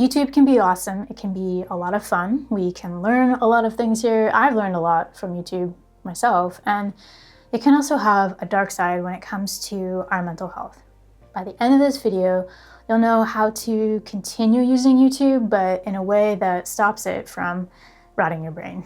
YouTube can be awesome. It can be a lot of fun. We can learn a lot of things here. I've learned a lot from YouTube myself, and it can also have a dark side when it comes to our mental health. By the end of this video, you'll know how to continue using YouTube, but in a way that stops it from rotting your brain.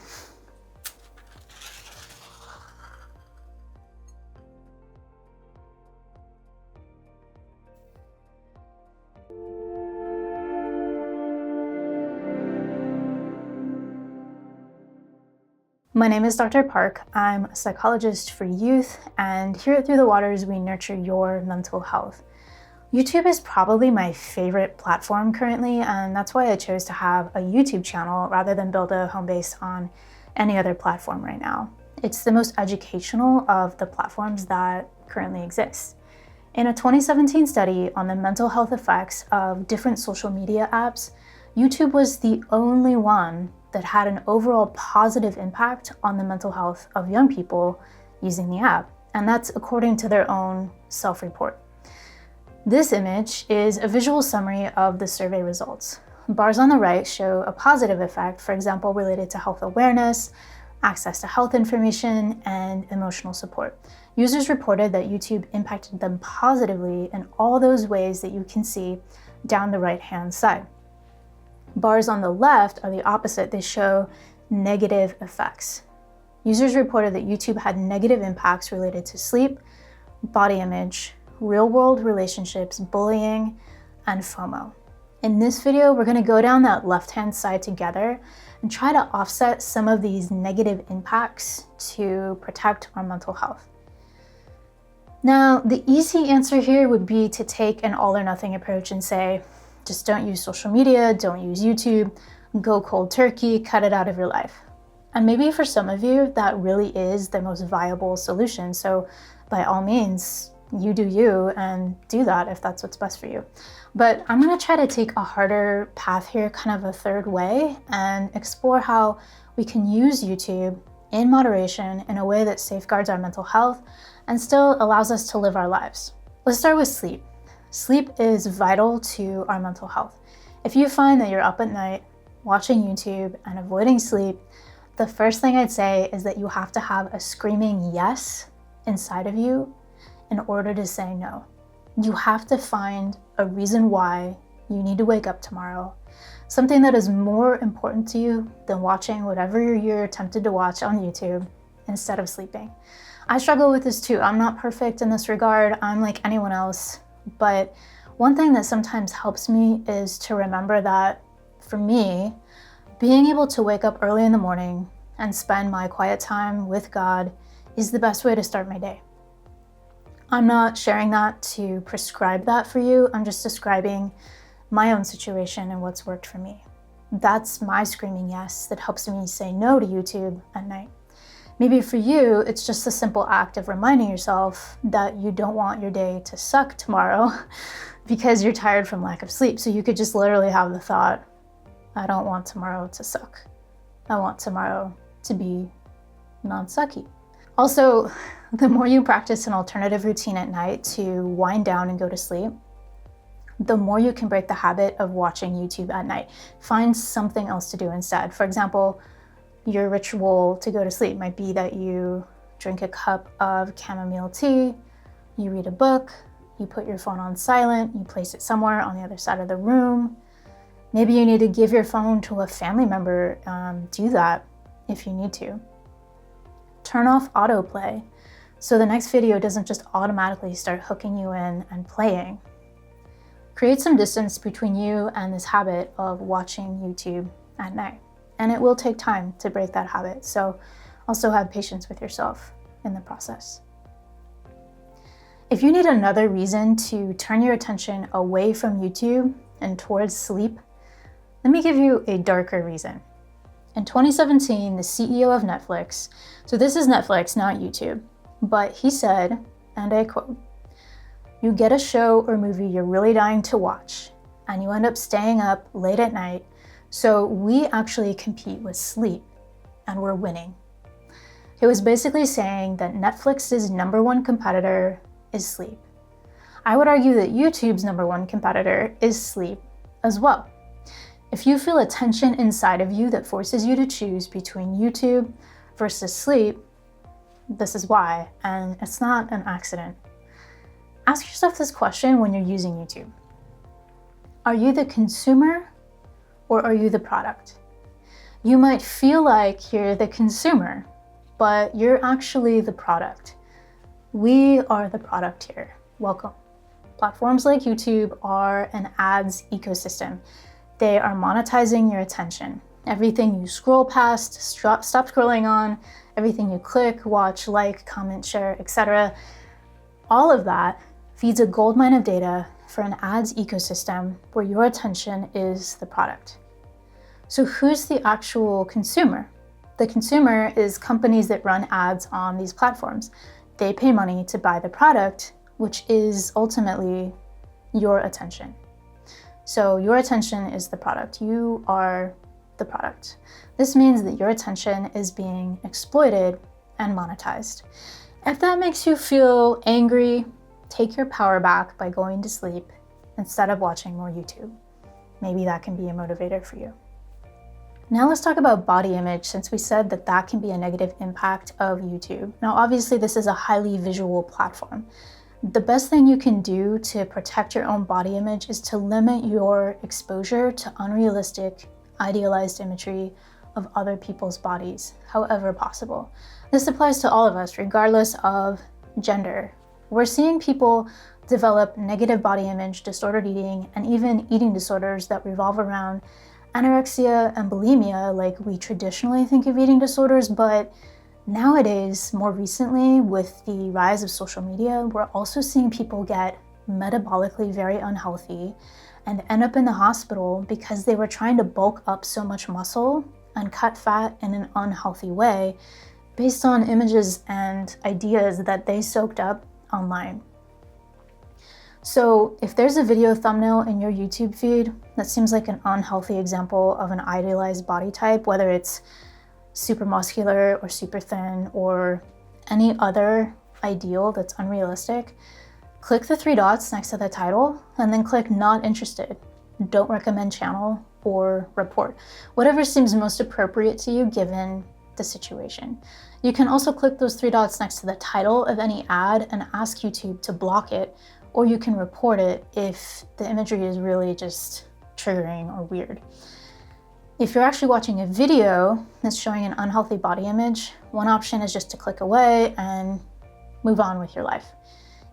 My name is Dr. Parke. I'm a psychologist for youth, and here at Through the Waters, we nurture your mental health. YouTube is probably my favorite platform currently, and that's why I chose to have a YouTube channel rather than build a home base on any other platform right now. It's the most educational of the platforms that currently exist. In a 2017 study on the mental health effects of different social media apps, YouTube was the only one that had an overall positive impact on the mental health of young people using the app, and that's according to their own self-report. This image is a visual summary of the survey results. Bars on the right show a positive effect, for example, related to health awareness, access to health information, and emotional support. Users reported that YouTube impacted them positively in all those ways that you can see down the right-hand side. Bars on the left are the opposite. They show negative effects. Users reported that YouTube had negative impacts related to sleep, body image, real-world relationships, bullying, and FOMO. In this video, we're going to go down that left-hand side together and try to offset some of these negative impacts to protect our mental health. Now, the easy answer here would be to take an all-or-nothing approach and say, just don't use social media, don't use YouTube, go cold turkey, cut it out of your life. And maybe for some of you, that really is the most viable solution. So by all means, you do you and do that if that's what's best for you. But I'm gonna try to take a harder path here, kind of a third way, and explore how we can use YouTube in moderation in a way that safeguards our mental health and still allows us to live our lives. Let's start with sleep. Sleep is vital to our mental health. If you find that you're up at night watching YouTube and avoiding sleep, the first thing I'd say is that you have to have a screaming yes inside of you in order to say no. You have to find a reason why you need to wake up tomorrow, something that is more important to you than watching whatever you're tempted to watch on YouTube instead of sleeping. I struggle with this too. I'm not perfect in this regard. I'm like anyone else. But one thing that sometimes helps me is to remember that for me, being able to wake up early in the morning and spend my quiet time with God is the best way to start my day. I'm not sharing that to prescribe that for you. I'm just describing my own situation and what's worked for me. That's my screaming yes that helps me say no to YouTube at night. Maybe for you, it's just a simple act of reminding yourself that you don't want your day to suck tomorrow because you're tired from lack of sleep. So you could just literally have the thought, I don't want tomorrow to suck. I want tomorrow to be non-sucky. Also, the more you practice an alternative routine at night to wind down and go to sleep, the more you can break the habit of watching YouTube at night. Find something else to do instead. For example, your ritual to go to sleep might be that you drink a cup of chamomile tea, you read a book, you put your phone on silent, you place it somewhere on the other side of the room. Maybe you need to give your phone to a family member. Do that if you need to. Turn off autoplay so the next video doesn't just automatically start hooking you in and playing. Create some distance between you and this habit of watching YouTube at night. And it will take time to break that habit. So also have patience with yourself in the process. If you need another reason to turn your attention away from YouTube and towards sleep, let me give you a darker reason. In 2017, the CEO of Netflix, so this is Netflix, not YouTube, but he said, and I quote, "You get a show or movie you're really dying to watch, and you end up staying up late at night, so we actually compete with sleep, and we're winning." He was basically saying that Netflix's number one competitor is sleep. I would argue that YouTube's number one competitor is sleep as well. If you feel a tension inside of you that forces you to choose between YouTube versus sleep, this is why, and it's not an accident. Ask yourself this question when you're using YouTube. Are you the consumer or are you the product? You might feel like you're the consumer, but you're actually the product. We are the product here. Welcome. Platforms like YouTube are an ads ecosystem. They are monetizing your attention. Everything you scroll past, stop scrolling on, everything you click, watch, like, comment, share, etc. All of that feeds a goldmine of data for an ads ecosystem where your attention is the product. So who's the actual consumer? The consumer is companies that run ads on these platforms. They pay money to buy the product, which is ultimately your attention. So your attention is the product. You are the product. This means that your attention is being exploited and monetized. If that makes you feel angry, take your power back by going to sleep instead of watching more YouTube. Maybe that can be a motivator for you. Now let's talk about body image, since we said that that can be a negative impact of YouTube. Now, obviously, this is a highly visual platform. The best thing you can do to protect your own body image is to limit your exposure to unrealistic, idealized imagery of other people's bodies, however possible. This applies to all of us, regardless of gender. We're seeing people develop negative body image, disordered eating, and even eating disorders that revolve around anorexia and bulimia, like we traditionally think of eating disorders, but nowadays, more recently, with the rise of social media, we're also seeing people get metabolically very unhealthy and end up in the hospital because they were trying to bulk up so much muscle and cut fat in an unhealthy way based on images and ideas that they soaked up online. So if there's a video thumbnail in your YouTube feed that seems like an unhealthy example of an idealized body type, whether it's super muscular or super thin or any other ideal that's unrealistic, click the 3 dots next to the title and then click not interested, don't recommend channel, or report. Whatever seems most appropriate to you given the situation. You can also click those 3 dots next to the title of any ad and ask YouTube to block it, or you can report it if the imagery is really just triggering or weird. If you're actually watching a video that's showing an unhealthy body image, one option is just to click away and move on with your life.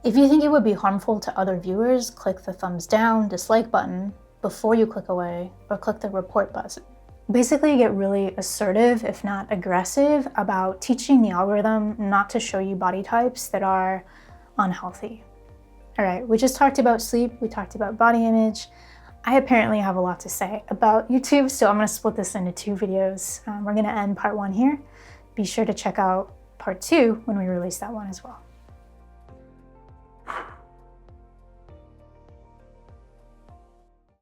If you think it would be harmful to other viewers, click the thumbs down, dislike button before you click away, or click the report button. Basically, get really assertive, if not aggressive, about teaching the algorithm not to show you body types that are unhealthy. All right, we just talked about sleep, we talked about body image. I apparently have a lot to say about YouTube, so I'm gonna split this into 2 videos. We're gonna end part 1 here. Be sure to check out part 2 when we release that one as well.